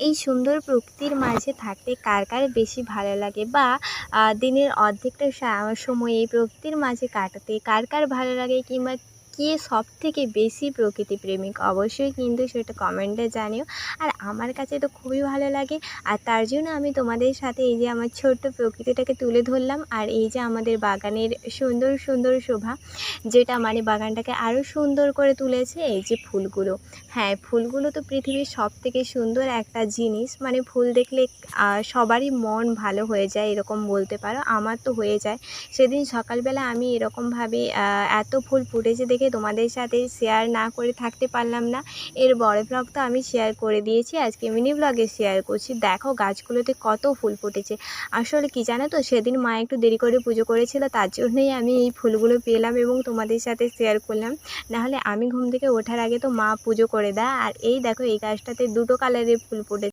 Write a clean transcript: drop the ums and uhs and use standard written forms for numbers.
এই সুন্দর প্রকৃতির মাঝে থাকতে কার কার বেশি ভালো লাগে, বা দিনের অর্ধেকটা সময় এই প্রকৃতির মাঝে কাটাতে কার কার ভালো লাগে, কিংবা কে সবথেকে বেশি প্রকৃতি প্রেমিক, অবশ্যই কিন্তু সেটা কমেন্টে জানিও। আর আমার কাছে তো খুবই ভালো লাগে, আর তার জন্য আমি তোমাদের সাথে এই যে আমার ছোট্ট প্রকৃতিটাকে তুলে ধরলাম। আর এই যে আমাদের বাগানের সুন্দর সুন্দর শোভা, যেটা মানে বাগানটাকে আরও সুন্দর করে তুলেছে এই যে ফুলগুলো। হ্যাঁ, ফুলগুলো তো পৃথিবীর সবথেকে সুন্দর একটা জিনিস, মানে ফুল দেখলে সবারই মন ভালো হয়ে যায়, এরকম বলতে পারো। আমার তো হয়ে যায়। সেদিন সকালবেলা আমি এরকমভাবে এত ফুল ফুটেছে দেখে তোমাদের সাথে শেয়ার না করে থাকতে পারলাম না। এর বড় ব্লগ তো আমি শেয়ার করে দিয়েছি, আজকে মিনি ব্লগে শেয়ার করছি। দেখো গাছগুলোতে কত ফুল ফুটেছে। আসলে কি জানো তো, সেদিন মা একটু দেরি করে পুজো করেছিল, তার জন্যই আমি এই ফুলগুলো পেলাম এবং তোমাদের সাথে শেয়ার করলাম। নাহলে আমি ঘুম থেকে ওঠার আগে তো মা পুজো করে দেয়। আর এই দেখো, এই গাছটাতে দুটো কালারের ফুল ফুটেছে।